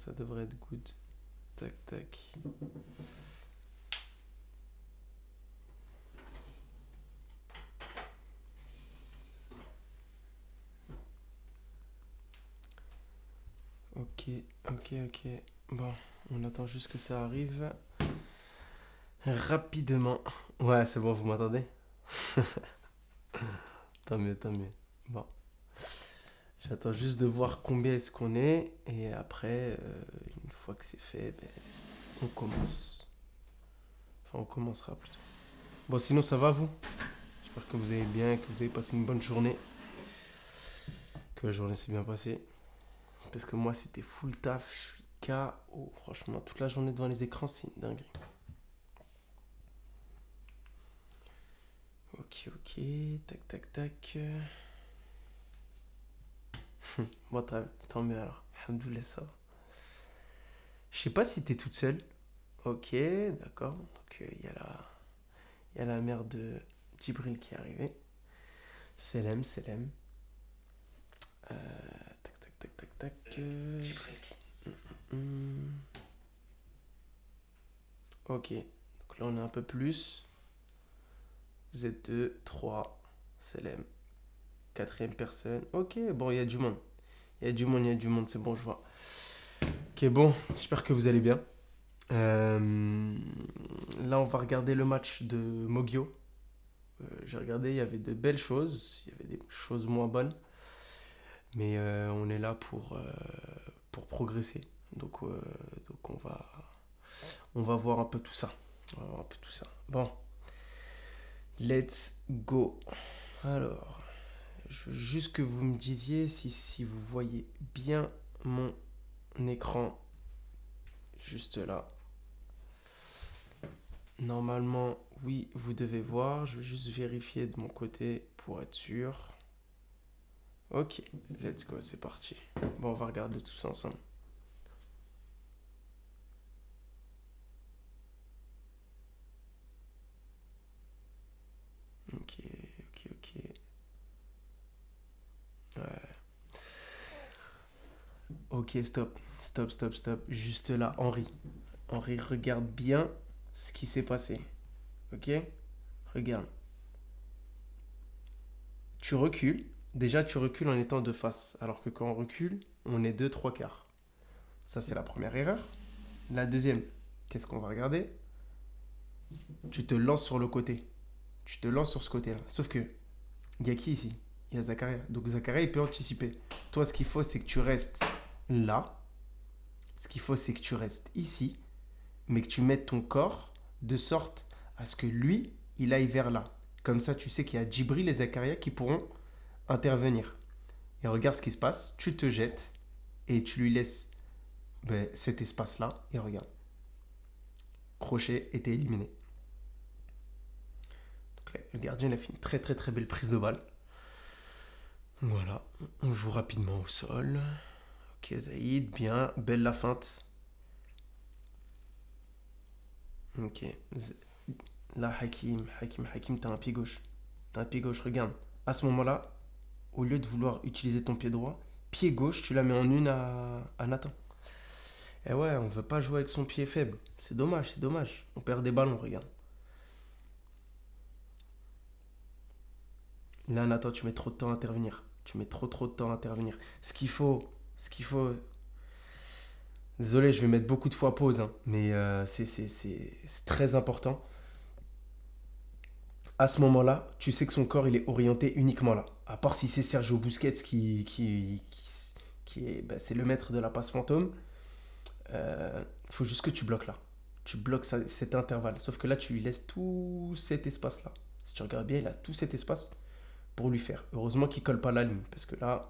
ça devrait être good. Tac, tac. Ok, ok, ok. Bon, on attend juste que ça arrive rapidement. Ouais, c'est bon, vous m'entendez? Tant mieux, tant mieux. Bon, j'attends juste de voir combien est-ce qu'on est. Et après, une fois que c'est fait, ben, on commence. Enfin, on commencera plutôt. Bon, sinon, ça va, vous? J'espère que vous allez bien, que vous avez passé une bonne journée. Que la journée s'est bien passée. Parce que moi, c'était full taf. Je suis KO. Franchement, toute la journée devant les écrans, c'est une dinguerie. Ok, ok. Tac, tac, tac. Bon, tant mieux alors. Alhamdoulilah, ça va. Je sais pas si t'es toute seule. Ok, d'accord. Donc, il y a la mère de Djibril qui est arrivée. Selem, Selem. Tac, tac, tac, tac, tac. Hmm. Ok. Donc là, on est un peu plus. Vous êtes deux, trois. Selem. Quatrième personne. Ok, bon, il y a du monde. Il y a du monde, il y a du monde, c'est bon, je vois. Ok, bon, j'espère que vous allez bien. Euh, Là, on va regarder le match de Mogyo. J'ai regardé, il y avait de belles choses, il y avait des choses moins bonnes, mais on est là pour progresser. Donc, donc on va voir un peu tout ça. On va voir un peu tout ça. Bon, let's go. Alors, je veux juste que vous me disiez si vous voyez bien mon écran juste là. Normalement, oui, vous devez voir. Je vais juste vérifier de mon côté pour être sûr. Ok, let's go, c'est parti. Bon, on va regarder tout ça ensemble. Ok, ok, ok. Ouais. Ok, stop. Stop, stop, stop. Juste là, Henri. Henri, regarde bien ce qui s'est passé. Ok? Regarde. Tu recules. Déjà, tu recules en étant de face. Alors que quand on recule, on est deux, trois quarts. Ça, c'est la première erreur. La deuxième, qu'est-ce qu'on va regarder? Tu te lances sur le côté. Tu te lances sur ce côté-là. Sauf que, il y a qui ici? Il y a Zakaria. Donc Zakaria, il peut anticiper. Toi, ce qu'il faut, c'est que tu restes là. Ce qu'il faut, c'est que tu restes ici, mais que tu mettes ton corps de sorte à ce que lui, il aille vers là. Comme ça, tu sais qu'il y a Djibril et Zakaria qui pourront intervenir. Et regarde ce qui se passe. Tu te jettes et tu lui laisses cet espace-là. Et regarde. Crochet était éliminé. Donc, là, le gardien il a fait une très très très belle prise de balle. Voilà. On joue rapidement au sol. Ok, Zaïd, bien. Belle la feinte. Ok. Là, Hakim, t'as un pied gauche. T'as un pied gauche, regarde. À ce moment-là, au lieu de vouloir utiliser ton pied droit, pied gauche, tu la mets en une à Nathan. Et ouais, on veut pas jouer avec son pied faible. C'est dommage, c'est dommage. On perd des ballons, regarde. Là, Nathan, tu mets trop de temps à intervenir. Tu mets trop trop de temps à intervenir. Ce qu'il faut. Désolé, je vais mettre beaucoup de fois pause, hein, mais c'est très important. À ce moment-là, tu sais que son corps il est orienté uniquement là. À part si c'est Sergio Busquets qui est, bah, c'est le maître de la passe fantôme. Faut juste que tu bloques là. Tu bloques cet intervalle. Sauf que là, tu lui laisses tout cet espace-là. Si tu regardes bien, il a tout cet espace pour lui faire. Heureusement qu'il colle pas la ligne, parce que là,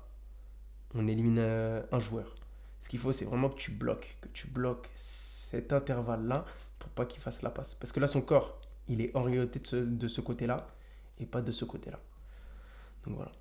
on élimine un joueur. Ce qu'il faut, c'est vraiment que tu bloques cet intervalle-là pour pas qu'il fasse la passe. Parce que là, son corps, il est orienté de ce côté-là et pas de ce côté-là. Donc voilà.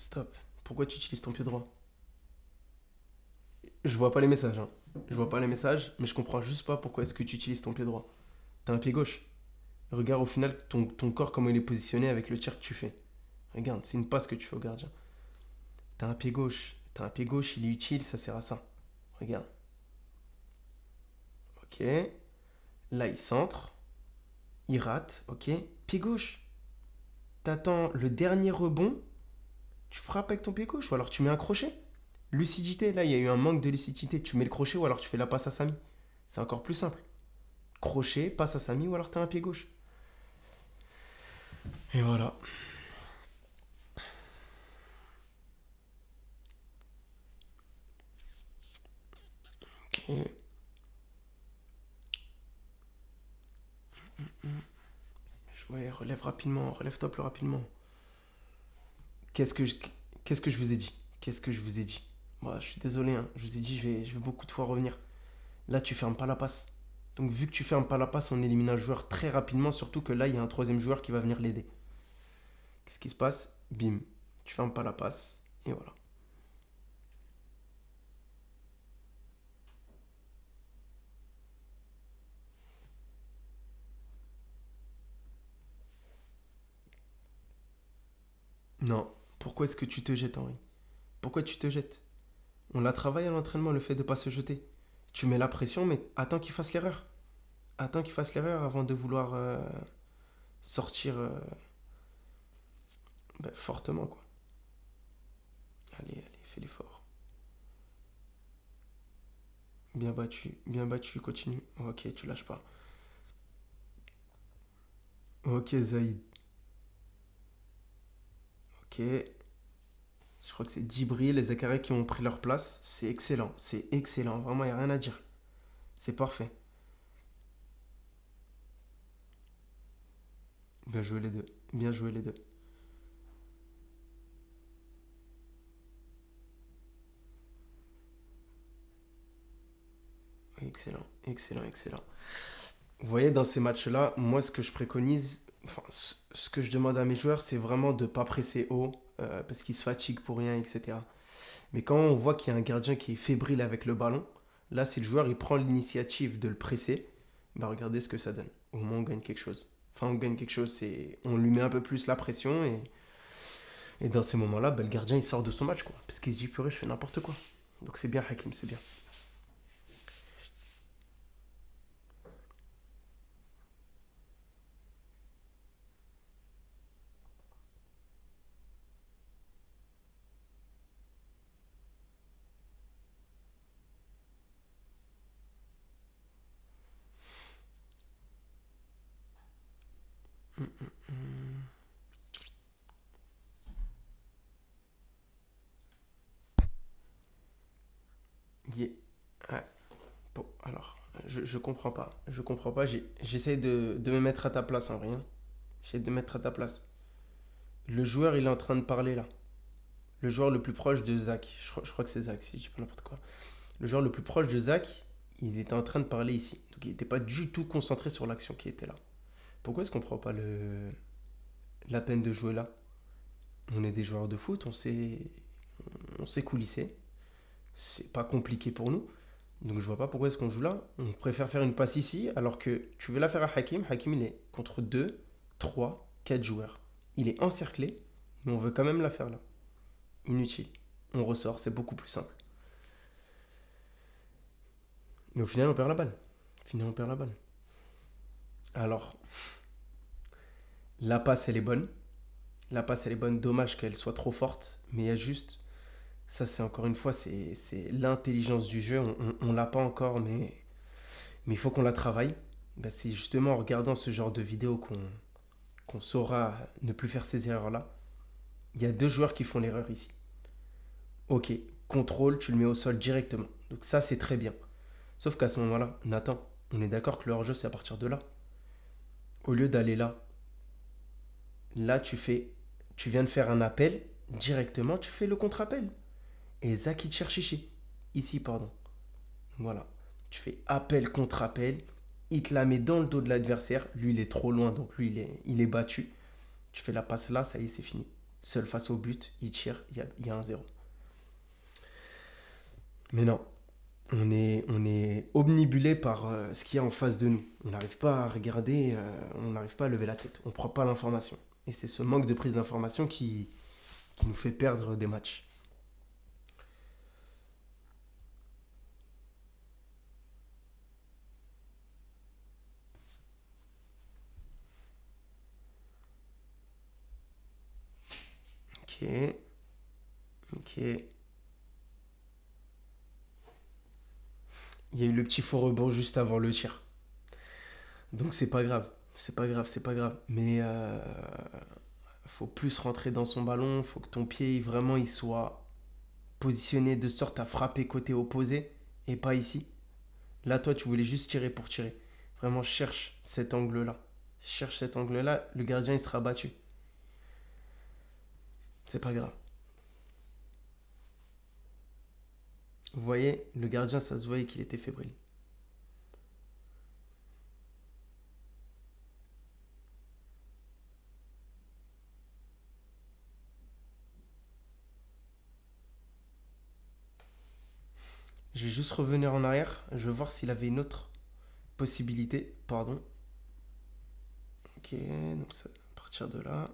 Stop. Pourquoi tu utilises ton pied droit? Je vois pas les messages, hein. Je vois pas les messages, mais je comprends juste pas pourquoi est-ce que tu utilises ton pied droit. T'as un pied gauche. Regarde au final ton corps comment il est positionné avec le tir que tu fais. Regarde, c'est une passe que tu fais au gardien. T'as un pied gauche. T'as un pied gauche, il est utile, ça sert à ça. Regarde. Ok. Là, il centre. Il rate. Ok. Pied gauche. T'attends le dernier rebond. Tu frappes avec ton pied gauche ou alors tu mets un crochet. Lucidité, là, il y a eu un manque de lucidité. Tu mets le crochet ou alors tu fais la passe à Samy. C'est encore plus simple. Crochet, passe à Samy ou alors t'as un pied gauche. Et voilà. Ok. Ouais, relève rapidement, relève-toi plus rapidement. Qu'est-ce que je, qu'est-ce que je vous ai dit? Qu'est-ce que je vous ai dit? Moi, je suis désolé, hein. Je vous ai dit, je vais beaucoup de fois revenir. Là, tu fermes pas la passe. Donc, vu que tu fermes pas la passe, on élimine un joueur très rapidement, surtout que là, il y a un troisième joueur qui va venir l'aider. Qu'est-ce qui se passe? Bim. Tu fermes pas la passe, et voilà. Non. Pourquoi est-ce que tu te jettes, Henri? Pourquoi tu te jettes? On l'a travaillé à l'entraînement, le fait de pas se jeter. Tu mets la pression, mais attends qu'il fasse l'erreur. Attends qu'il fasse l'erreur avant de vouloir sortir fortement, quoi. Allez, allez, fais l'effort. Bien battu, continue. Ok, tu lâches pas. Ok, Zaïd. Ok. Je crois que c'est Djibril et Zakaria qui ont pris leur place. C'est excellent, c'est excellent. Vraiment, il n'y a rien à dire. C'est parfait. Bien joué les deux. Bien joué les deux. Excellent, excellent, excellent. Vous voyez, dans ces matchs-là, moi, ce que je préconise, enfin, ce que je demande à mes joueurs, c'est vraiment de ne pas presser haut, parce qu'ils se fatiguent pour rien, etc. Mais quand on voit qu'il y a un gardien qui est fébrile avec le ballon, là, si le joueur il prend l'initiative de le presser, bah regardez ce que ça donne. Au moins, on gagne quelque chose. Enfin, on gagne quelque chose, c'est on lui met un peu plus la pression et dans ces moments-là, bah, le gardien il sort de son match, quoi. Parce qu'il se dit, purée, je fais n'importe quoi. Donc c'est bien, Hakim, c'est bien. Yeah. Ouais. Bon, alors, je comprends pas. Je comprends pas. J'essaie de me mettre à ta place en rien. J'essaie de me mettre à ta place. Le joueur, il est en train de parler là. Le joueur le plus proche de Zach. Je crois que c'est Zach, si je dis pas n'importe quoi. Le joueur le plus proche de Zach, il était en train de parler ici. Donc il n'était pas du tout concentré sur l'action qui était là. Pourquoi est-ce qu'on prend pas la peine de jouer là? On est des joueurs de foot, on sait coulisser. C'est pas compliqué pour nous. Donc je vois pas pourquoi est-ce qu'on joue là. On préfère faire une passe ici alors que tu veux la faire à Hakim. Hakim il est contre 2, 3, 4 joueurs. Il est encerclé, mais on veut quand même la faire là. Inutile. On ressort, c'est beaucoup plus simple. Mais au final on perd la balle. Au final on perd la balle. Alors, la passe elle est bonne. La passe elle est bonne. Dommage qu'elle soit trop forte. Mais il y a juste. Ça c'est encore une fois, c'est l'intelligence du jeu. On l'a pas encore, mais il faut qu'on la travaille. Ben, c'est justement en regardant ce genre de vidéo qu'on saura ne plus faire ces erreurs-là. Il y a deux joueurs qui font l'erreur ici. Ok, contrôle, tu le mets au sol directement. Donc ça, c'est très bien. Sauf qu'à ce moment-là, Nathan, on est d'accord que le hors-jeu, c'est à partir de là. Au lieu d'aller là, là, tu viens de faire un appel, directement, tu fais le contre-appel. Et Zach, il te cherche ici. Ici, pardon. Voilà. Tu fais appel contre appel. Il te la met dans le dos de l'adversaire. Lui, il est trop loin, donc lui, il est battu. Tu fais la passe là, ça y est, c'est fini. seul face au but, il tire, il y a un 0. Mais non, on est omnibulé par ce qu'il y a en face de nous. On n'arrive pas à regarder, on n'arrive pas à lever la tête. On ne prend pas l'information. Et c'est ce manque de prise d'information qui nous fait perdre des matchs. Ok, ok. Il y a eu le petit faux rebond juste avant le tir. Donc c'est pas grave. C'est pas grave, c'est pas grave. Mais faut plus rentrer dans son ballon. Faut que ton pied vraiment il soit positionné de sorte à frapper côté opposé et pas ici. Là, toi, tu voulais juste tirer pour tirer. Vraiment, cherche cet angle-là. Cherche cet angle-là. Le gardien, il sera battu. C'est pas grave. Vous voyez, le gardien, ça se voyait qu'il était fébrile. Je vais juste revenir en arrière. Je vais voir s'il avait une autre possibilité. Pardon. Ok, donc ça, à partir de là.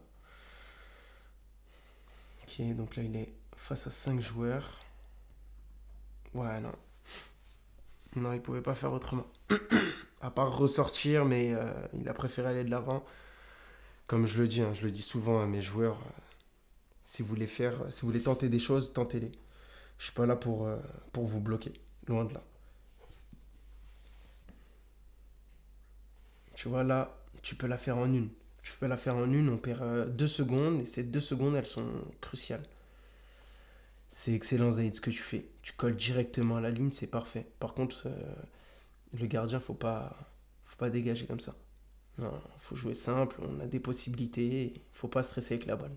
Ok, donc là, il est face à 5 joueurs. Ouais, non. Non, il pouvait pas faire autrement. À part ressortir, mais il a préféré aller de l'avant. Comme je le dis, hein, je le dis souvent à mes joueurs, si vous voulez faire, si vous voulez tenter des choses, tentez-les. Je suis pas là pour vous bloquer, loin de là. Tu vois là, tu peux la faire en une. Tu peux la faire en une, on perd 2 secondes et ces 2 secondes elles sont cruciales. C'est excellent Zaïd ce que tu fais. Tu colles directement à la ligne, c'est parfait. Par contre, le gardien, faut pas dégager comme ça. Non, faut jouer simple, on a des possibilités, faut pas stresser avec la balle.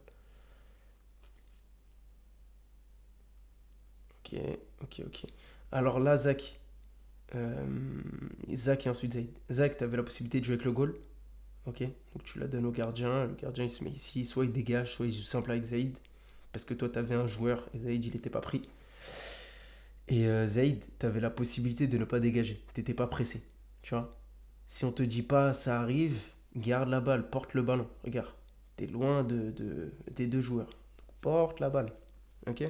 Ok, ok, ok. Alors là, Zach, Zach et ensuite Zaïd. Zach, tu avais la possibilité de jouer avec le goal. Ok, donc tu la donnes au gardien. Le gardien il se met ici. Soit il dégage, soit il joue simple avec Zaïd. Parce que toi, tu avais un joueur et Zaïd, il n'était pas pris. Et Zaïd, tu avais la possibilité de ne pas dégager. Tu n'étais pas pressé. Tu vois. Si on te dit pas ça arrive, garde la balle, porte le ballon. Regarde, tu es loin des deux joueurs. Donc, porte la balle. Ok.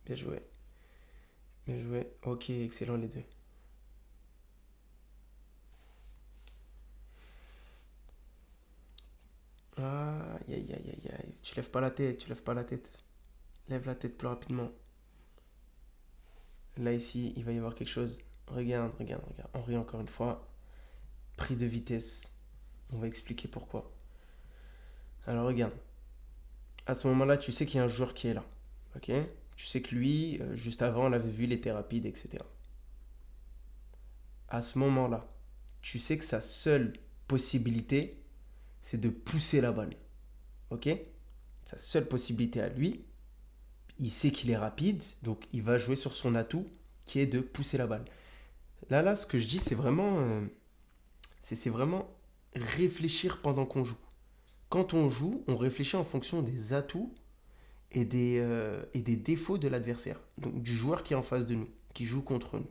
Bien joué. Bien joué. Ok, excellent les deux. Ah, aïe, aïe, aïe, aïe, aïe. Tu lèves pas la tête, tu lèves pas la tête. Lève la tête plus rapidement. Là, ici, il va y avoir quelque chose. Regarde, regarde, regarde. Henri, encore une fois, pris de vitesse. On va expliquer pourquoi. Alors, regarde. À ce moment-là, tu sais qu'il y a un joueur qui est là. Ok. Tu sais que lui, juste avant, on l'avait vu, il était rapide, etc. À ce moment-là, tu sais que sa seule possibilité, c'est de pousser la balle. Ok. Sa seule possibilité à lui, il sait qu'il est rapide, donc il va jouer sur son atout, qui est de pousser la balle. Là, ce que je dis, c'est vraiment réfléchir pendant qu'on joue. Quand on joue, on réfléchit en fonction des atouts et des défauts de l'adversaire. Donc du joueur qui est en face de nous, qui joue contre nous.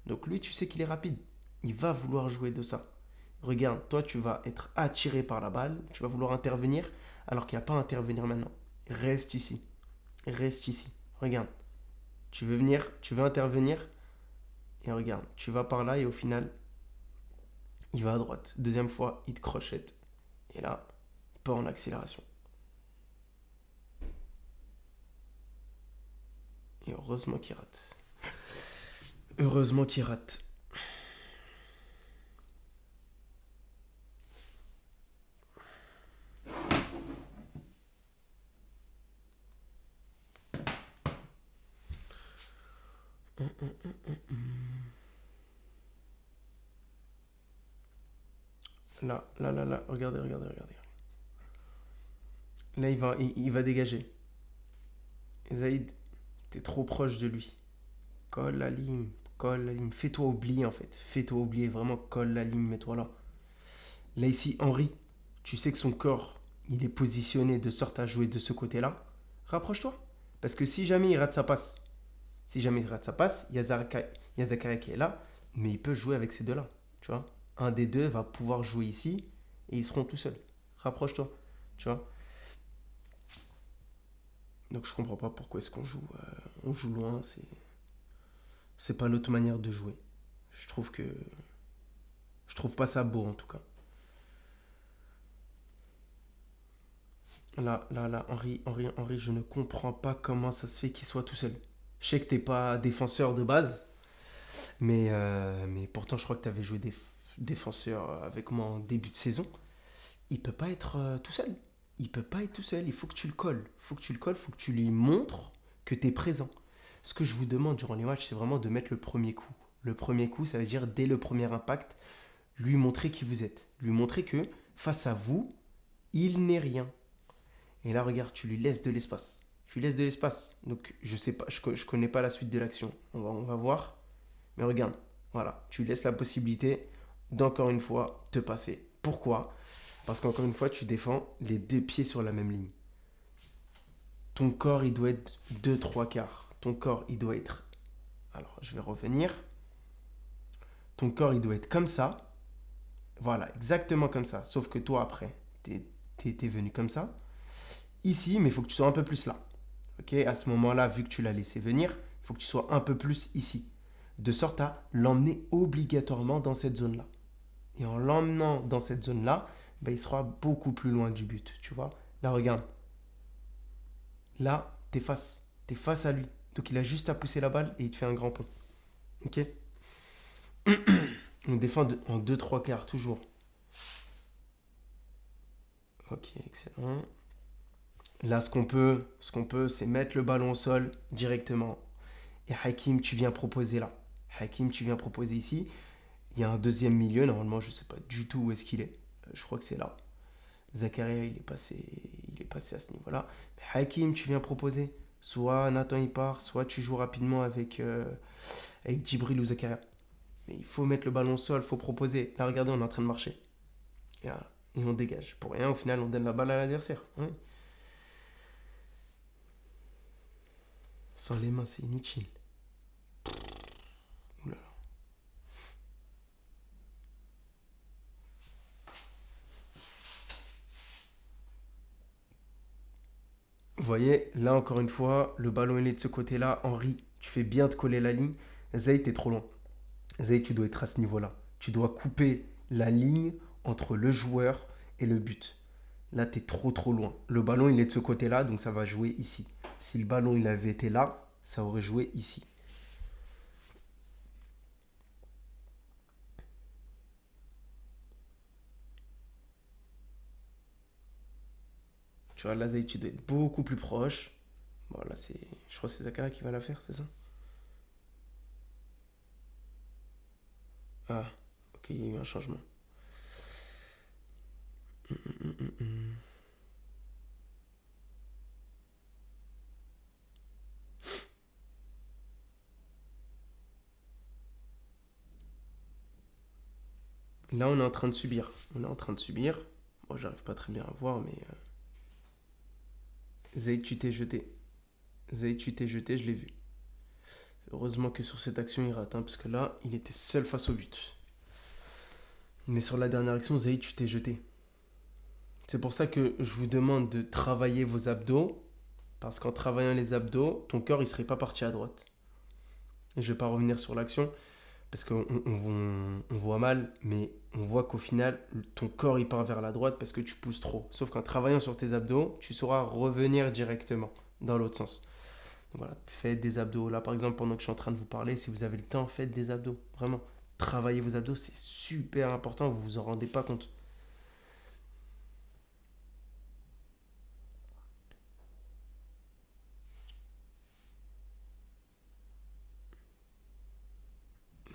Donc lui, tu sais qu'il est rapide. Il va vouloir jouer de ça. Regarde, toi, tu vas être attiré par la balle, tu vas vouloir intervenir, alors qu'il n'y a pas à intervenir maintenant. Reste ici. Reste ici. Regarde. Tu veux venir, tu veux intervenir, et regarde, tu vas par là et au final, il va à droite. Deuxième fois, il te crochette. Et là, pas en accélération. Et heureusement qu'il rate. Heureusement qu'il rate. Là. Regardez. Là, il va dégager. Zaïd, t'es trop proche de lui. Colle la ligne. Colle la ligne. Fais-toi oublier, en fait. Fais-toi oublier. Vraiment, colle la ligne. Mets-toi là. Là, ici, Henri, tu sais que son corps, il est positionné de sorte à jouer de ce côté-là. Rapproche-toi. Parce que si jamais il rate sa passe, il y a Zakaria qui est là, mais il peut jouer avec ces deux-là. Tu vois, un des deux va pouvoir jouer ici et ils seront tout seuls. Rapproche-toi. Tu vois. Donc je comprends pas pourquoi est-ce qu'on joue, on joue loin. C'est pas notre manière de jouer. Je trouve que je trouve pas ça beau en tout cas. Là, Henri, je ne comprends pas comment ça se fait qu'il soit tout seul. Je sais que t'es pas défenseur de base, mais pourtant je crois que t'avais joué défenseur avec moi en début de saison. Il peut pas être tout seul. Il peut pas être tout seul. Il faut que tu le colles. Faut que tu lui montres que tu es présent. Ce que je vous demande durant les matchs, c'est vraiment de mettre le premier coup. Le premier coup, ça veut dire dès le premier impact, lui montrer qui vous êtes. Lui montrer que face à vous, il n'est rien. Et là, regarde, tu lui laisses de l'espace. Tu lui laisses de l'espace. Donc, je sais pas, je connais pas la suite de l'action. On va voir. Mais regarde, voilà, tu laisses la possibilité d'encore une fois te passer. Pourquoi? Parce qu'encore une fois, tu défends les deux pieds sur la même ligne. Ton corps, il doit être deux trois quarts. Ton corps, il doit être... Alors, je vais revenir. Ton corps, il doit être comme ça. Voilà, exactement comme ça. Sauf que toi, après, t'es venu comme ça. Ici, mais il faut que tu sois un peu plus là. Ok? À ce moment-là, vu que tu l'as laissé venir, il faut que tu sois un peu plus ici. De sorte à l'emmener obligatoirement dans cette zone-là. Et en l'emmenant dans cette zone-là, ben, il sera beaucoup plus loin du but. Tu vois? Là, regarde. Là, t'es face. T'es face à lui. Donc il a juste à pousser la balle et il te fait un grand pont. Ok? On défend en deux trois quarts, toujours. Ok, excellent. Là, ce qu'on peut, c'est mettre le ballon au sol directement. Et Hakim, tu viens proposer là. Hakim, tu viens proposer ici. Il y a un deuxième milieu. Normalement, je ne sais pas du tout où est-ce qu'il est. Je crois que c'est là. Zakaria, il est passé à ce niveau-là. Hakim, tu viens proposer. Soit Nathan il part, soit tu joues rapidement avec Djibril ou Zakaria. Mais il faut mettre le ballon au sol, il faut proposer. Là, regardez, on est en train de marcher. Et on dégage. Pour rien, au final, on donne la balle à l'adversaire. Ouais. Sans les mains, c'est inutile. Oula. Vous voyez, là encore une fois, le ballon il est de ce côté-là. Henri, tu fais bien de coller la ligne. Zayd, t'es trop loin. Zayd, tu dois être à ce niveau-là. Tu dois couper la ligne entre le joueur et le but. Là, t'es trop loin. Le ballon, il est de ce côté-là, donc ça va jouer ici. Si le ballon, il avait été là, ça aurait joué ici. Tu vois, là, Zayd, tu dois être beaucoup plus proche. Bon, là, je crois que c'est Zakaria qui va la faire, c'est ça? Ah, ok, il y a eu un changement. Là, on est en train de subir. On est en train de subir. Bon, j'arrive pas très bien à voir, mais Zayd, tu t'es jeté. Zayd, tu t'es jeté, je l'ai vu. Heureusement que sur cette action, il rate, hein, parce que là, il était seul face au but. Mais sur la dernière action, Zayd, tu t'es jeté. C'est pour ça que je vous demande de travailler vos abdos, parce qu'en travaillant les abdos, ton corps, il serait pas parti à droite. Et je vais pas revenir sur l'action, parce qu'on voit mal, mais on voit qu'au final, ton corps, il part vers la droite parce que tu pousses trop. Sauf qu'en travaillant sur tes abdos, tu sauras revenir directement dans l'autre sens. Donc voilà, faites des abdos. Là, par exemple, pendant que je suis en train de vous parler, si vous avez le temps, faites des abdos. Vraiment. Travaillez vos abdos, c'est super important, vous vous en rendez pas compte.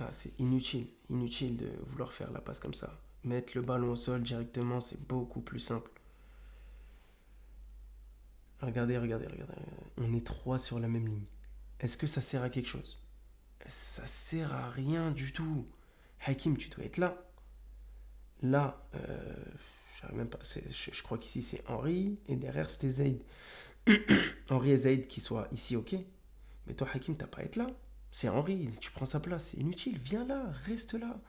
Ah, c'est inutile. Inutile de vouloir faire la passe comme ça. Mettre le ballon au sol directement, c'est beaucoup plus simple. Regardez, regardez, regardez. On est trois sur la même ligne. Est-ce que ça sert à quelque chose? Ça sert à rien du tout. Hakim, tu dois être là. Là, j'arrive même pas. Je crois qu'ici c'est Henri et derrière c'était Zaid. Henri et Zaid qui soient ici, ok. Mais toi, Hakim, t'as pas à être là. C'est Henri, tu prends sa place, c'est inutile. Viens là, reste là.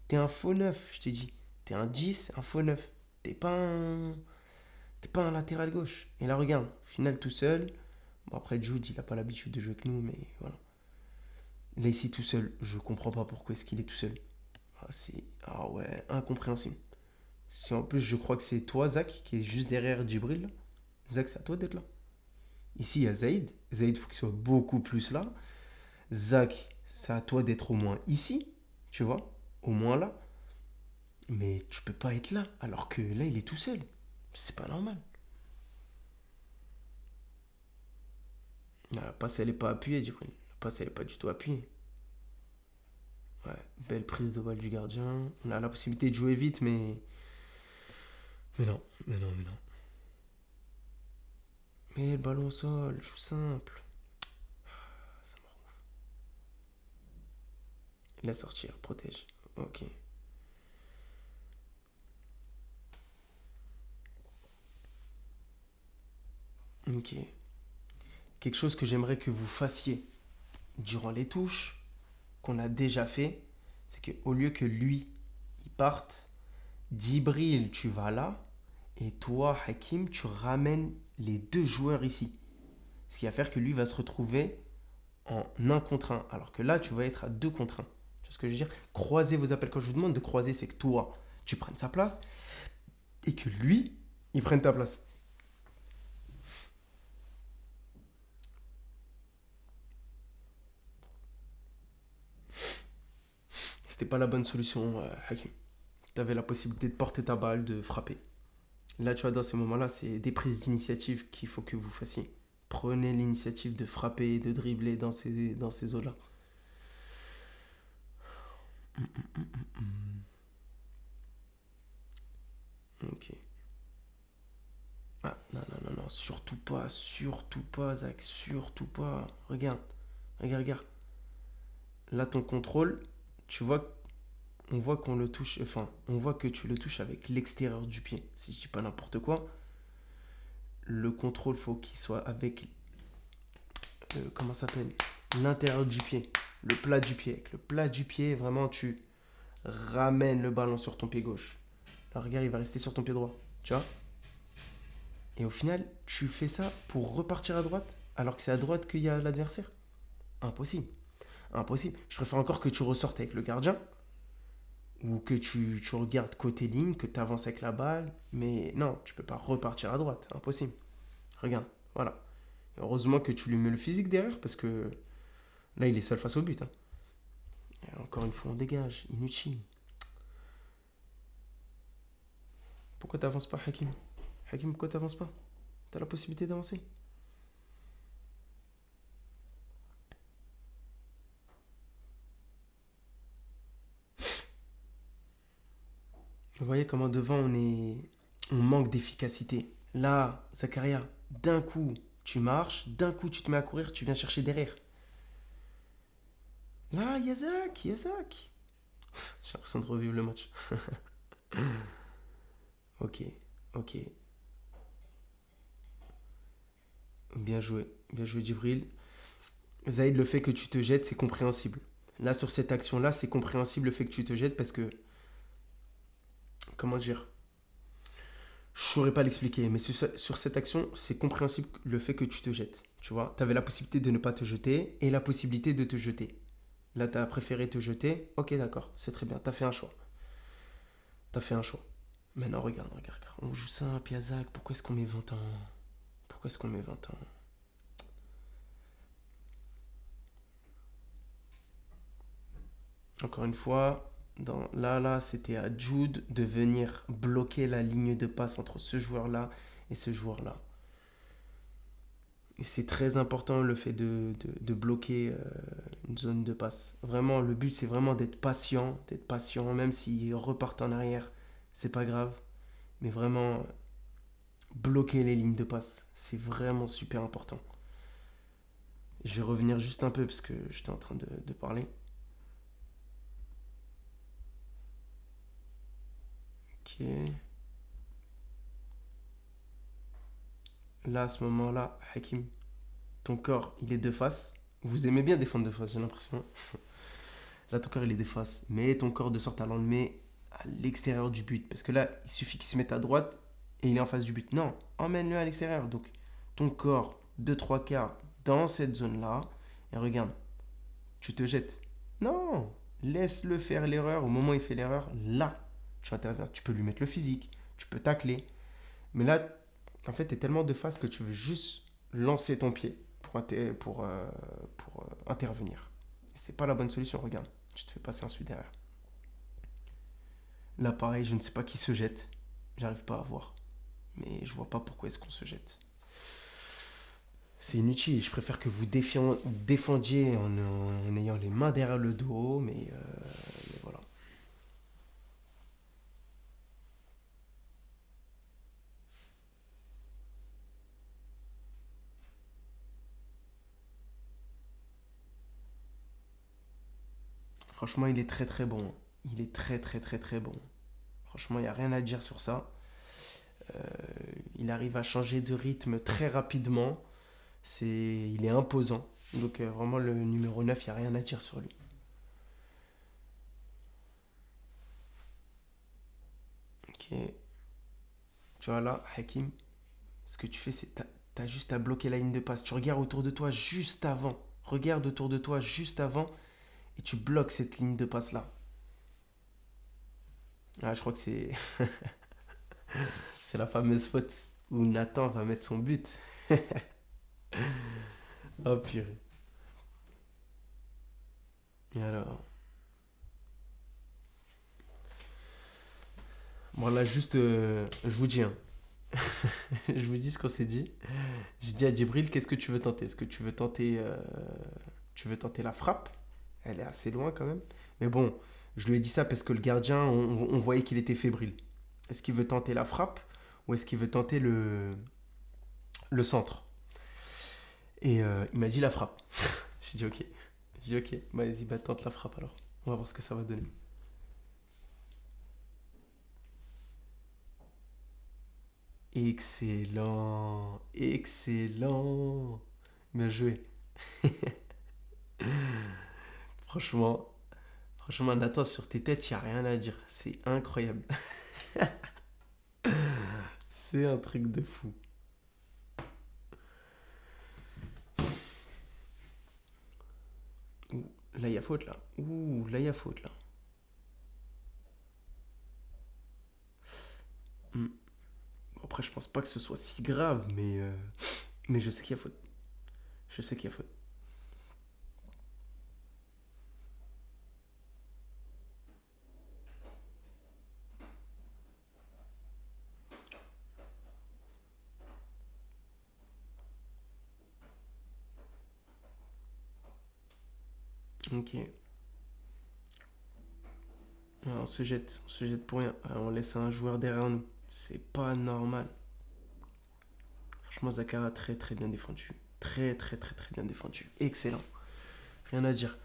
T'es un faux neuf, je t'ai dit. T'es un 10, un faux neuf. T'es pas un latéral gauche. Et là, regarde, final tout seul. Bon, après, Jude, il a pas l'habitude de jouer avec nous, mais voilà. Là, ici, tout seul, je comprends pas pourquoi est-ce qu'il est tout seul. Ah ouais, incompréhensible. Si en plus, je crois que c'est toi, Zach, qui est juste derrière Djibril. Zach, c'est à toi d'être là. Ici, il y a Zaid. Zaid, faut qu'il soit beaucoup plus là. Zach, c'est à toi d'être au moins ici, tu vois, au moins là. Mais tu peux pas être là, alors que là, il est tout seul. C'est pas normal. La passe, elle est pas appuyée, du coup. La passe, elle est pas du tout appuyée. Ouais, belle prise de balle du gardien. On a la possibilité de jouer vite, mais. Mais non, mais non, mais non. Mais le ballon au sol, joue simple. Ça me rend. Laisse sortir, protège. Ok. Ok. Quelque chose que j'aimerais que vous fassiez durant les touches, qu'on a déjà fait, c'est qu'au lieu que lui, il parte, Djibril, tu vas là, et toi, Hakim, tu ramènes les deux joueurs ici. Ce qui va faire que lui va se retrouver en un contre un, alors que là, tu vas être à 2 contre un. Tu vois ce que je veux dire? Croisez vos appels. Quand je vous demande de croiser, c'est que toi, tu prennes sa place, et que lui, il prenne ta place. C'était pas la bonne solution, Hakim. Tu avais la possibilité de porter ta balle, de frapper. Là, tu vois, dans ces moments-là, c'est des prises d'initiative qu'il faut que vous fassiez. Prenez l'initiative de frapper, de dribbler dans ces eaux-là. Ok. Ah, non, non, non, non, surtout pas, Zach, surtout pas. Regarde, regarde, regarde. Là, ton contrôle, tu vois, on voit qu'on le touche, enfin, on voit que tu le touches avec l'extérieur du pied. Si je dis pas n'importe quoi, le contrôle, faut qu'il soit avec, comment ça s'appelle? L'intérieur du pied, le plat du pied. Avec le plat du pied, vraiment, tu ramènes le ballon sur ton pied gauche. Là, regarde, il va rester sur ton pied droit. Tu vois? Et au final, tu fais ça pour repartir à droite, alors que c'est à droite qu'il y a l'adversaire. Impossible. Impossible. Je préfère encore que tu ressortes avec le gardien, ou que tu regardes côté ligne, que tu avances avec la balle. Mais non, tu peux pas repartir à droite. Impossible. Regarde. Voilà. Et heureusement que tu lui mets le physique derrière, parce que là, il est seul face au but, hein. Et encore une fois, on dégage. Inutile. Pourquoi t'avances pas, Hakim? Hakim, pourquoi t'avances pas? T'as la possibilité d'avancer. Vous voyez comment devant on manque d'efficacité. Là, Zakaria, d'un coup tu marches, d'un coup tu te mets à courir, tu viens chercher derrière. Là, Yazak, Yazak. J'ai l'impression de revivre le match. Ok, ok. Bien joué Djibril. Zaïd, le fait que tu te jettes, c'est compréhensible. Là, sur cette action-là, c'est compréhensible le fait que tu te jettes parce que, comment dire, je saurais pas l'expliquer, mais sur cette action, c'est compréhensible le fait que tu te jettes. Tu vois, tu avais la possibilité de ne pas te jeter et la possibilité de te jeter. Là, tu as préféré te jeter. Ok, d'accord, c'est très bien. Tu as fait un choix. Tu as fait un choix. Maintenant, regarde, regarde, regarde. On joue ça à Piazzac. Pourquoi est-ce qu'on met 20 ans? Pourquoi est-ce qu'on met 20 ans? Encore une fois, là, c'était à Jude de venir bloquer la ligne de passe entre ce joueur-là et ce joueur-là. Et c'est très important le fait de bloquer une zone de passe. Vraiment, le but, c'est vraiment d'être patient, même s'ils repartent en arrière, c'est pas grave. Mais vraiment, bloquer les lignes de passe, c'est vraiment super important. Je vais revenir juste un peu parce que j'étais en train de parler. Ok. Là, à ce moment-là, Hakim, ton corps, il est de face. Vous aimez bien défendre de face, j'ai l'impression. Là, ton corps, il est de face. Mets ton corps de sorte à l'emmener à l'extérieur du but. Parce que là, il suffit qu'il se mette à droite et il est en face du but. Non, emmène-le à l'extérieur. Donc, ton corps, deux trois quarts dans cette zone-là. Et regarde, tu te jettes. Non, laisse-le faire l'erreur. Au moment où il fait l'erreur, là, tu interviens. Tu peux lui mettre le physique, tu peux tacler. Mais là, en fait, tu es tellement de face que tu veux juste lancer ton pied pour intervenir. C'est pas la bonne solution, regarde. Tu te fais passer ensuite derrière. Là, pareil, je ne sais pas qui se jette. J'arrive pas à voir. Mais je vois pas pourquoi est-ce qu'on se jette. C'est inutile. Je préfère que vous défendiez en ayant les mains derrière le dos. Mais voilà. Franchement, il est très très bon. Il est très très très très bon. Franchement, il n'y a rien à dire sur ça. Euh, il arrive à changer de rythme très rapidement. Il est imposant. Donc vraiment, le numéro 9, il n'y a rien à dire sur lui. Ok. Tu vois là, Hakim, ce que tu fais, c'est t'as juste à bloquer la ligne de passe. Tu regardes autour de toi juste avant. Regarde autour de toi juste avant et tu bloques cette ligne de passe là. Ah, je crois que c'est la fameuse faute où Nathan va mettre son but. Oh purée. Et alors, bon là juste, je vous dis, hein. Je vous dis ce qu'on s'est dit. J'ai dit à Djibril, qu'est-ce que tu veux tenter? Est-ce que tu veux tenter la frappe? Elle est assez loin quand même. Mais bon, je lui ai dit ça parce que le gardien, on voyait qu'il était fébrile. Est-ce qu'il veut tenter la frappe ou est-ce qu'il veut tenter le centre? Et il m'a dit la frappe. J'ai dit ok. J'ai dit ok, bah, vas-y, bah, tente la frappe alors. On va voir ce que ça va donner. Excellent, excellent. Bien joué. Franchement, franchement, Nathan, sur tes têtes, il n'y a rien à dire. C'est incroyable. C'est un truc de fou. Ouh, là, il y a faute là. Ouh, là, il y a faute là. Hmm. Bon, après, je pense pas que ce soit si grave, mais je sais qu'il y a faute. Je sais qu'il y a faute. Ok. On se jette pour rien. On laisse un joueur derrière nous. C'est pas normal. Franchement, Zakara, très très bien défendu. Très très très très bien défendu. Excellent. Rien à dire.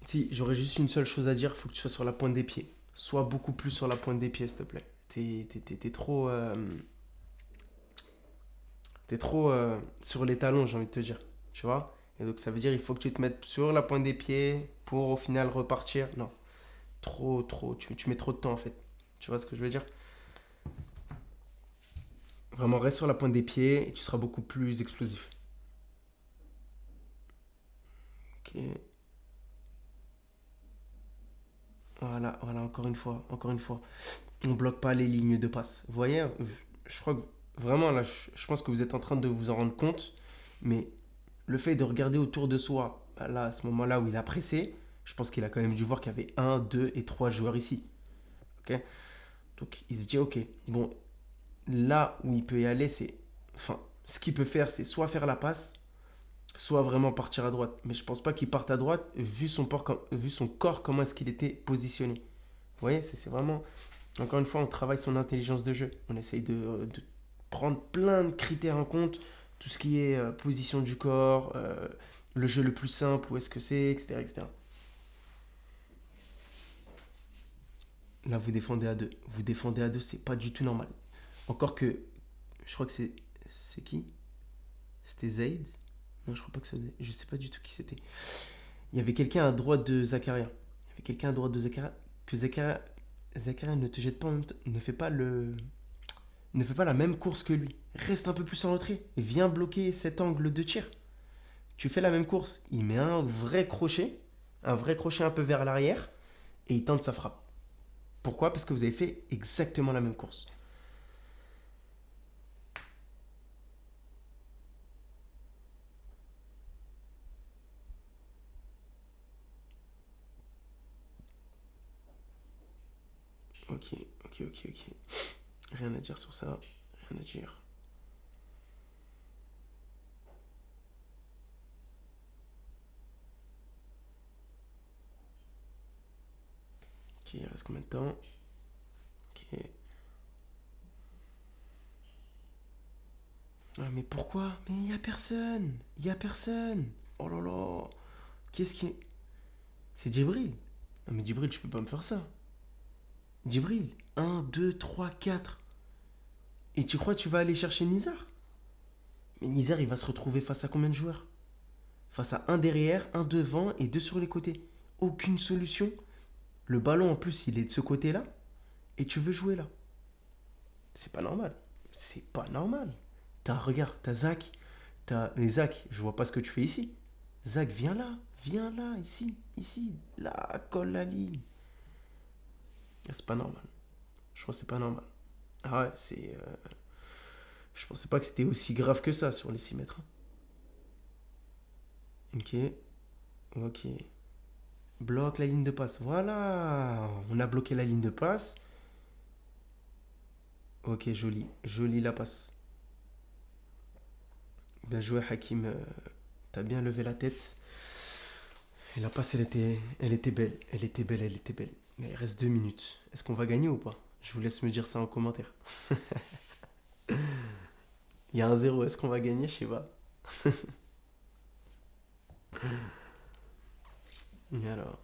Si, j'aurais juste une seule chose à dire, faut que tu sois sur la pointe des pieds. Sois beaucoup plus sur la pointe des pieds, s'il te plaît. T'es trop, t'es trop sur les talons, j'ai envie de te dire. Tu vois? Et donc ça veut dire il faut que tu te mettes sur la pointe des pieds pour au final repartir. Non, trop, trop. Tu mets trop de temps en fait. Tu vois ce que je veux dire? Vraiment, reste sur la pointe des pieds et tu seras beaucoup plus explosif. Ok. Voilà, voilà, encore une fois, encore une fois. On bloque pas les lignes de passe. Vous voyez, je crois que vraiment là, je pense que vous êtes en train de vous en rendre compte, mais le fait de regarder autour de soi, bah là, à ce moment-là où il a pressé, je pense qu'il a quand même dû voir qu'il y avait un, deux et trois joueurs ici. Ok. Donc il se dit, ok, bon, là où il peut y aller, c'est. Enfin, ce qu'il peut faire, c'est soit faire la passe, soit vraiment partir à droite. Mais je pense pas qu'il parte à droite vu son corps, comment est-ce qu'il était positionné. Vous voyez, c'est vraiment. Encore une fois, on travaille son intelligence de jeu. On essaye de prendre plein de critères en compte. Tout ce qui est position du corps, le jeu le plus simple, où est-ce que c'est, etc., etc. Là, vous défendez à deux. Vous défendez à deux, c'est pas du tout normal. Encore que, je crois que c'est. C'est qui? C'était Zayd? Non, je crois pas que c'était. Je sais pas du tout qui c'était. Il y avait quelqu'un à droite de Zakaria. Il y avait quelqu'un à droite de Zakaria. Que Zakaria ne te jette pas en même temps. Ne fais pas la même course que lui. Reste un peu plus en retrait. Viens bloquer cet angle de tir. Tu fais la même course. Il met un vrai crochet un peu vers l'arrière, et il tente sa frappe. Pourquoi? Parce que vous avez fait exactement la même course. Ok, ok, ok, ok. Rien à dire sur ça. Rien à dire. Ok, il reste combien de temps? Ok. Ah, mais pourquoi? Mais il y a personne. Il y a personne. Oh là là. Qu'est-ce qui. C'est Djibril. Non, mais Djibril, tu peux pas me faire ça. Djibril. Un, 2, 3, 4. Et tu crois que tu vas aller chercher Nizar? Mais Nizar, il va se retrouver face à combien de joueurs? Face à un derrière, un devant et deux sur les côtés. Aucune solution. Le ballon, en plus, il est de ce côté-là. Et tu veux jouer là. C'est pas normal. C'est pas normal. Regarde, t'as Zach. Mais Zach, je vois pas ce que tu fais ici. Zach, viens là, ici, là, colle la ligne. C'est pas normal. Je pense que c'est pas normal. Ah ouais, c'est. Je pensais pas que c'était aussi grave que ça sur les 6 mètres. Ok, ok. Bloque la ligne de passe. Voilà. On a bloqué la ligne de passe. Ok, joli. Joli la passe. Bien joué, Hakim. T'as bien levé la tête. Et la passe, elle était belle. Elle était belle, elle était belle. Mais il reste 2 minutes. Est-ce qu'on va gagner ou pas? Je vous laisse me dire ça en commentaire. Il y a un zéro. Est-ce qu'on va gagner? Je sais pas. Et alors?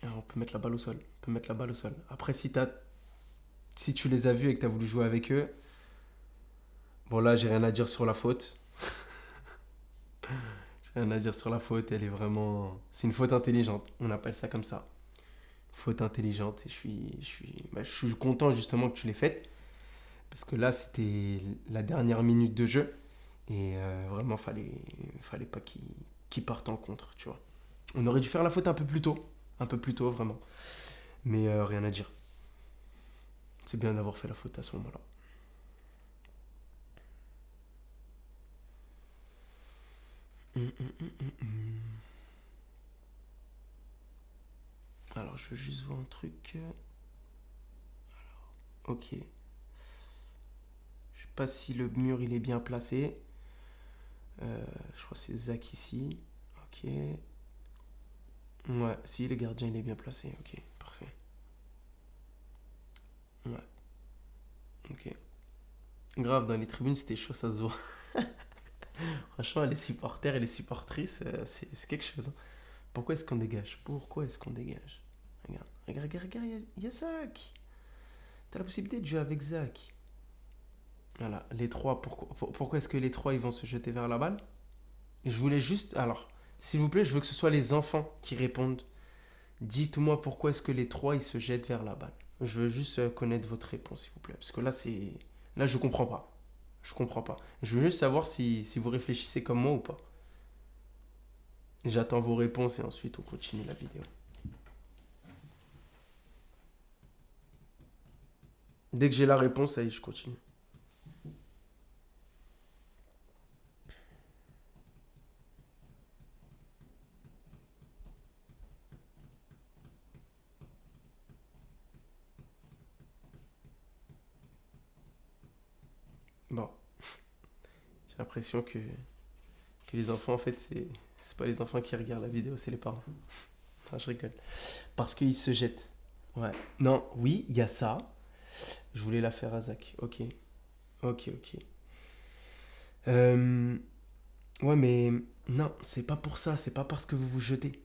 On peut mettre la balle au sol. On peut mettre la balle au sol. Après, si tu les as vus et que tu as voulu jouer avec eux, bon là, j'ai rien à dire sur la faute. J'ai rien à dire sur la faute. Elle est vraiment. C'est une faute intelligente. On appelle ça comme ça. Faute intelligente. Et je suis content justement que tu l'aies faite. Parce que là, c'était la dernière minute de jeu. Et vraiment, fallait pas qu'il parte en contre, tu vois. On aurait dû faire la faute un peu plus tôt. Un peu plus tôt, vraiment. Mais rien à dire. C'est bien d'avoir fait la faute à ce moment-là. Alors, je veux juste voir un truc. Ok. Je sais pas si le mur il est bien placé. Je crois que c'est Zach ici. Ok. Ouais, si le gardien il est bien placé. Ok, parfait. Ouais, ok. Grave, dans les tribunes c'était chaud, ça se voit. Franchement, les supporters et les supportrices, c'est quelque chose, hein. Pourquoi est-ce qu'on dégage? Pourquoi est-ce qu'on dégage? Regarde, il y a Zach. T'as la possibilité de jouer avec Zach. Voilà, les trois, pourquoi est-ce que les trois ils vont se jeter vers la balle? Je voulais juste. Alors, s'il vous plaît, je veux que ce soit les enfants qui répondent. Dites-moi pourquoi est-ce que les trois ils se jettent vers la balle. Je veux juste connaître votre réponse, s'il vous plaît. Parce que là, c'est. Là, je comprends pas. Je comprends pas. Je veux juste savoir si vous réfléchissez comme moi ou pas. J'attends vos réponses et ensuite on continue la vidéo. Dès que j'ai la réponse, ça y est, je continue. Bon, j'ai l'impression que les enfants, en fait, c'est pas les enfants qui regardent la vidéo, c'est les parents. Ah, je rigole. Parce qu'ils se jettent. Ouais. Non, oui, il y a ça. Je voulais la faire à Zach. Ok, ok, ok. Euh, ouais, mais non, c'est pas pour ça. C'est pas parce que vous vous jetez.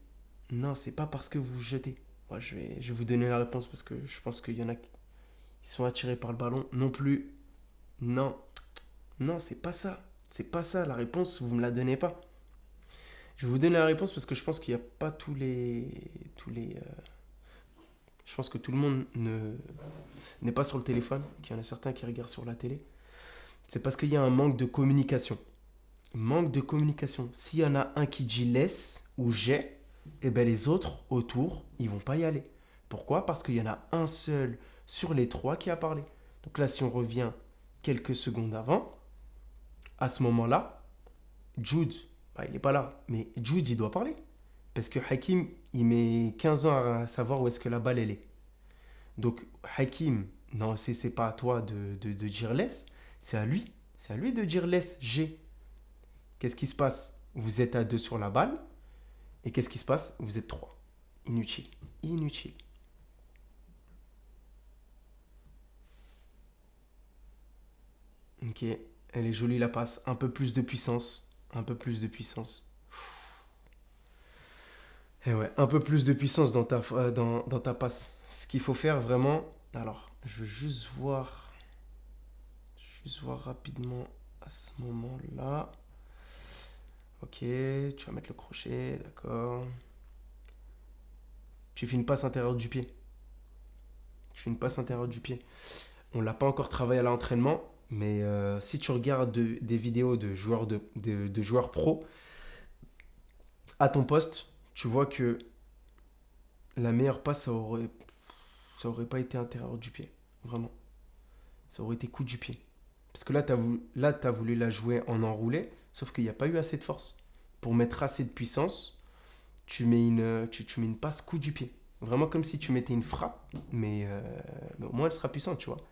Non, c'est pas parce que vous vous jetez. Moi, je vais vous donner la réponse parce que je pense qu'il y en a qui sont attirés par le ballon. Non plus. Non, non, c'est pas ça. C'est pas ça. La réponse, vous me la donnez pas. Je vais vous donner la réponse parce que je pense qu'il n'y a pas je pense que tout le monde n'est pas sur le téléphone, qu'il y en a certains qui regardent sur la télé. C'est parce qu'il y a un manque de communication. Manque de communication. S'il y en a un qui dit laisse ou j'ai, eh ben les autres autour, ils vont pas y aller. Pourquoi? Parce qu'il y en a un seul sur les trois qui a parlé. Donc là, si on revient quelques secondes avant, à ce moment-là, Jude, bah, il n'est pas là, mais Jude, il doit parler. Parce que Hakim, il met 15 ans à savoir où est-ce que la balle, elle est. Donc, Hakim, non, c'est pas à toi de dire laisse, c'est à lui. C'est à lui de dire laisse, j'ai. Qu'est-ce qui se passe? Vous êtes à deux sur la balle, et qu'est-ce qui se passe? Vous êtes trois. Inutile. Inutile. Ok, elle est jolie la passe. Un peu plus de puissance. Un peu plus de puissance. Et ouais, un peu plus de puissance dans ta passe. Ce qu'il faut faire vraiment. Alors, je veux juste voir rapidement à ce moment-là. Ok, tu vas mettre le crochet, d'accord. Tu fais une passe intérieure du pied. Tu fais une passe intérieure du pied. On l'a pas encore travaillé à l'entraînement, mais si tu regardes des vidéos de joueurs pro à ton poste, tu vois que la meilleure passe, ça aurait pas été intérieur du pied. Vraiment. Ça aurait été coup du pied. Parce que là, t'as voulu la jouer en enroulé, sauf qu'il n'y a pas eu assez de force. Pour mettre assez de puissance, tu mets une passe coup du pied. Vraiment comme si tu mettais une frappe, mais au moins elle sera puissante, tu vois.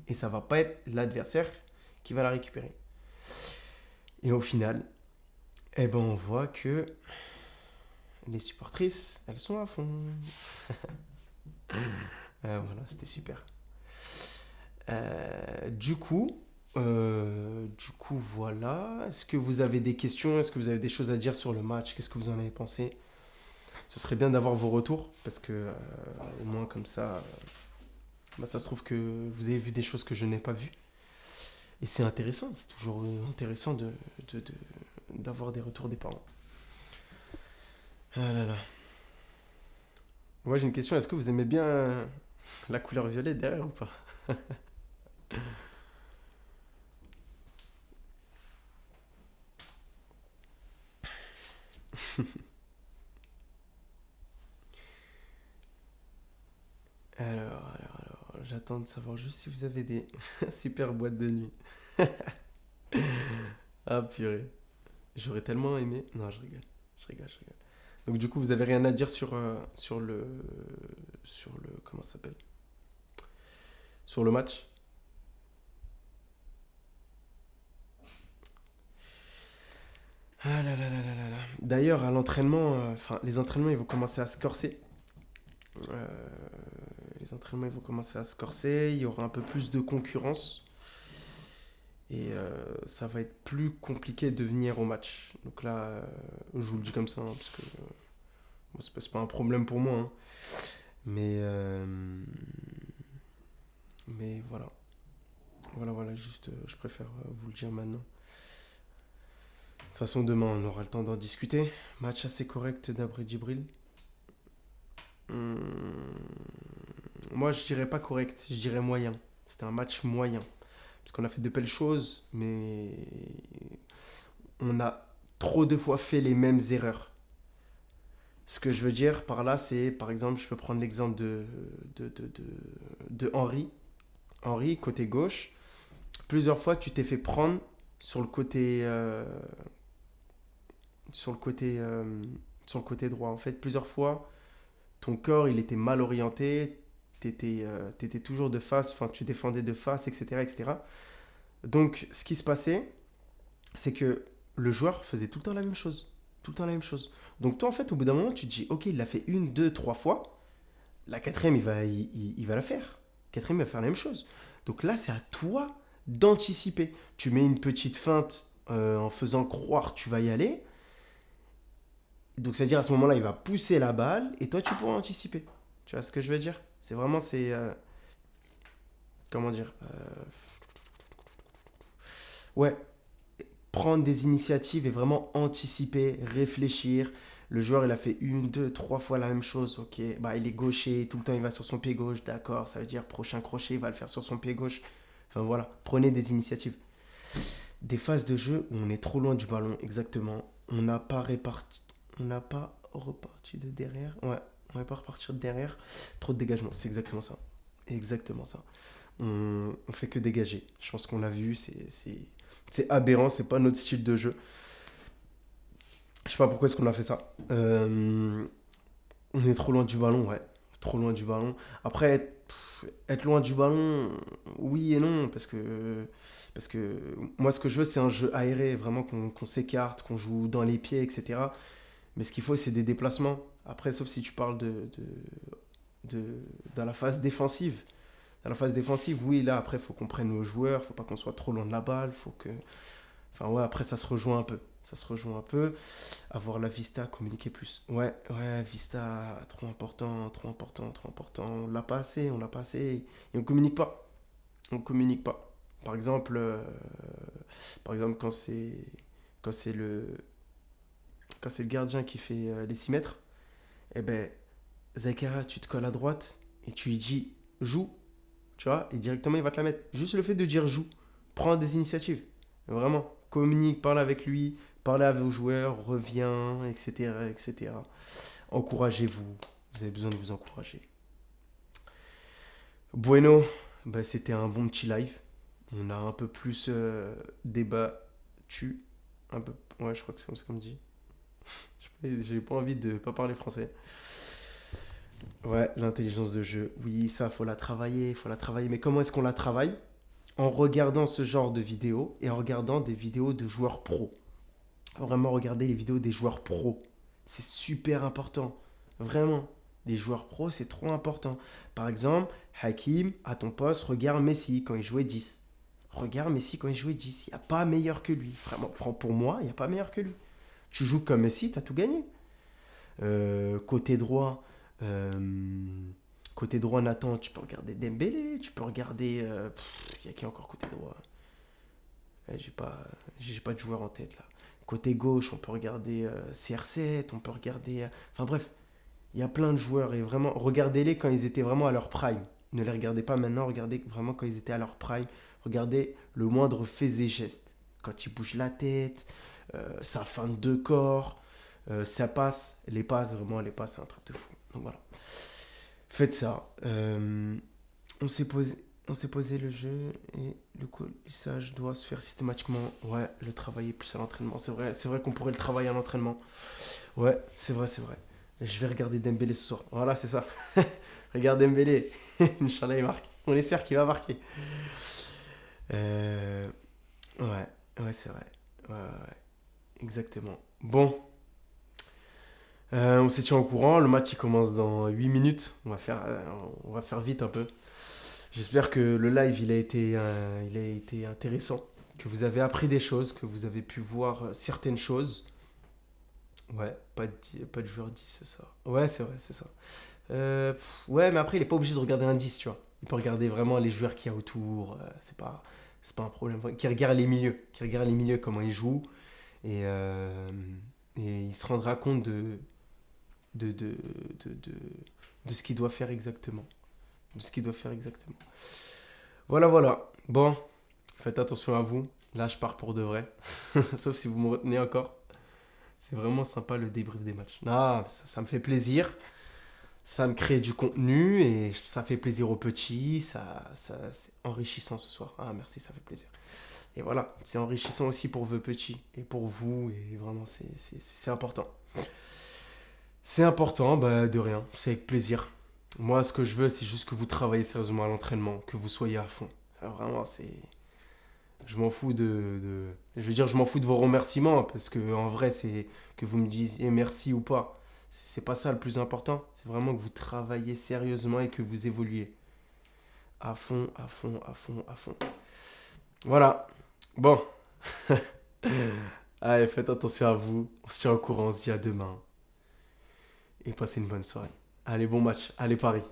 Et ça va pas être l'adversaire qui va la récupérer. Et au final, eh ben on voit que les supportrices, elles sont à fond. Voilà, c'était super. Voilà. Est-ce que vous avez des questions? Est-ce que vous avez des choses à dire sur le match? Qu'est-ce que vous en avez pensé? Ce serait bien d'avoir vos retours parce que au moins comme ça, bah, ça se trouve que vous avez vu des choses que je n'ai pas vues. Et c'est intéressant, c'est toujours intéressant de- de- d'avoir des retours des parents. Ah là là. Moi j'ai une question, est-ce que vous aimez bien la couleur violet derrière ou pas? Alors, j'attends de savoir juste si vous avez des super boîtes de nuit. Ah purée. J'aurais tellement aimé. Non, je rigole. Je rigole, je rigole. Donc du coup, vous avez rien à dire sur le comment ça s'appelle? Sur le match? Ah là là là là là là. D'ailleurs, à l'entraînement, enfin, les entraînements, ils vont commencer à se corser. Euh, les entraînements, ils vont commencer à se corser. Il y aura un peu plus de concurrence. Et ça va être plus compliqué de venir au match. Donc là, je vous le dis comme ça, hein, parce que moi, c'est pas un problème pour moi, hein. Mais, euh, mais voilà. Voilà, voilà, juste, je préfère vous le dire maintenant. De toute façon, demain, on aura le temps d'en discuter. Match assez correct d'Abré Djibril. Moi, je dirais pas correct, je dirais moyen. C'était un match moyen. Parce qu'on a fait de belles choses, mais on a trop de fois fait les mêmes erreurs. Ce que je veux dire par là, c'est, par exemple, je peux prendre l'exemple de Henry. Henry, côté gauche. Plusieurs fois, tu t'es fait prendre sur le côté, sur le côté, sur le côté droit. En fait, plusieurs fois, ton corps, il était mal orienté. T'étais toujours de face, enfin, tu défendais de face, etc., etc. Donc, ce qui se passait, c'est que le joueur faisait tout le temps la même chose. Tout le temps la même chose. Donc, toi, en fait, au bout d'un moment, tu te dis, ok, il l'a fait une, deux, trois fois. La quatrième, il va la faire. Quatrième, il va faire la même chose. Donc là, c'est à toi d'anticiper. Tu mets une petite feinte en faisant croire que tu vas y aller. Donc, c'est-à-dire à ce moment-là, il va pousser la balle et toi, tu pourras anticiper. Tu vois ce que je veux dire? C'est vraiment, comment dire? Ouais, prendre des initiatives et vraiment anticiper, réfléchir. Le joueur, il a fait une, deux, trois fois la même chose. Ok, bah il est gaucher, tout le temps il va sur son pied gauche. D'accord, ça veut dire prochain crochet, il va le faire sur son pied gauche. Enfin voilà, prenez des initiatives. Des phases de jeu où on est trop loin du ballon, exactement. On n'a pas reparti de derrière. Ouais, on va pas repartir de derrière. Trop de dégagement, c'est exactement ça. Exactement ça. On fait que dégager. Je pense qu'on l'a vu, c'est aberrant, c'est pas notre style de jeu. Je sais pas pourquoi est-ce qu'on a fait ça. On est trop loin du ballon, ouais. Trop loin du ballon. Après, être loin du ballon, oui et non, parce que moi, ce que je veux, c'est un jeu aéré, vraiment qu'on s'écarte, qu'on joue dans les pieds, etc. Mais ce qu'il faut, c'est des déplacements. Après, sauf si tu parles dans la phase défensive. Dans la phase défensive, oui, là, après, il faut qu'on prenne nos joueurs, faut pas qu'on soit trop loin de la balle, faut que... Enfin, ouais, après, ça se rejoint un peu. Ça se rejoint un peu. Avoir la vista, communiquer plus. Ouais, ouais, vista, trop important, trop important, trop important. On l'a pas assez, on l'a pas assez. Et on communique pas. On communique pas. Par exemple, euh, par exemple quand c'est le, quand c'est le gardien qui fait les 6 mètres, eh ben, Zakaria, tu te colles à droite et tu lui dis joue, tu vois, et directement il va te la mettre. Juste le fait de dire joue, prends des initiatives. Vraiment, communique, parle avec lui, parlez à vos joueurs, reviens, etc., etc. Encouragez-vous, vous avez besoin de vous encourager. Bueno, bah, c'était un bon petit live. On a un peu plus débattu. Un peu, ouais, je crois que c'est comme ça qu'on dit. J'ai pas envie de pas parler français. Ouais, l'intelligence de jeu. Oui, ça, faut la travailler, faut la travailler. Mais comment est-ce qu'on la travaille? En regardant ce genre de vidéos et en regardant des vidéos de joueurs pros. Vraiment regarder les vidéos des joueurs pros. C'est super important. Vraiment. Les joueurs pros, c'est trop important. Par exemple, Hakim, à ton poste, regarde Messi quand il jouait 10. Regarde Messi quand il jouait 10. Il n'y a pas meilleur que lui. Vraiment, pour moi, il n'y a pas meilleur que lui. Tu joues comme Messi, tu as tout gagné. Côté droit, côté droit, Nathan, tu peux regarder Dembélé, tu peux regarder. Il y a qui encore côté droit? J'ai pas de joueur en tête là. Côté gauche, on peut regarder CR7, on peut regarder. Enfin bref, il y a plein de joueurs et vraiment, regardez-les quand ils étaient vraiment à leur prime. Ne les regardez pas maintenant, regardez vraiment quand ils étaient à leur prime. Regardez le moindre fait et geste. Quand il bouge la tête, sa feinte de corps, ça passe. Vraiment, les passes, c'est un truc de fou. Donc voilà. Faites ça. On s'est posé, on s'est posé le jeu et le colissage doit se faire systématiquement. Ouais, le travailler plus à l'entraînement. C'est vrai qu'on pourrait le travailler à l'entraînement. Ouais, c'est vrai, c'est vrai. Je vais regarder Dembélé ce soir. Voilà, c'est ça. Regarde Dembélé. Inch'Allah, il marque. On est sûr qu'il va marquer. Euh, ouais, ouais, c'est vrai. Ouais, ouais, ouais. Exactement. Bon, on s'est tient au courant. Le match il commence dans 8 minutes. On va faire vite un peu. J'espère que le live il a été intéressant, que vous avez appris des choses, que vous avez pu voir certaines choses. Ouais, pas de joueur 10, c'est ça. Ouais, c'est vrai, c'est ça. Ouais, mais après, il est pas obligé de regarder un 10, tu vois. Il peut regarder vraiment les joueurs qu'il y a autour. C'est pas un problème. Qui regarde les milieux, comment ils jouent. Et, euh, et il se rendra compte de, de, de, de, de ce qu'il doit faire exactement. De ce qu'il doit faire exactement. Voilà, voilà. Bon, faites attention à vous. Là, je pars pour de vrai. Sauf si vous me retenez encore. C'est vraiment sympa le débrief des matchs. Ah, ça me fait plaisir. Ça me crée du contenu et ça fait plaisir aux petits. C'est enrichissant ce soir. Ah, merci, ça fait plaisir. Et voilà, c'est enrichissant aussi pour vos petits et pour vous. Et vraiment, c'est important. C'est important, bah, de rien. C'est avec plaisir. Moi, ce que je veux, c'est juste que vous travaillez sérieusement à l'entraînement, que vous soyez à fond. Vraiment, Je m'en fous je veux dire, je m'en fous de vos remerciements, parce que en vrai, c'est que vous me disiez merci ou pas. C'est pas ça le plus important. C'est vraiment que vous travaillez sérieusement et que vous évoluez. À fond, à fond, à fond, à fond. Voilà. Bon. Allez, faites attention à vous. On se tient au courant, on se dit à demain. Et passez une bonne soirée. Allez, bon match. Allez, Paris.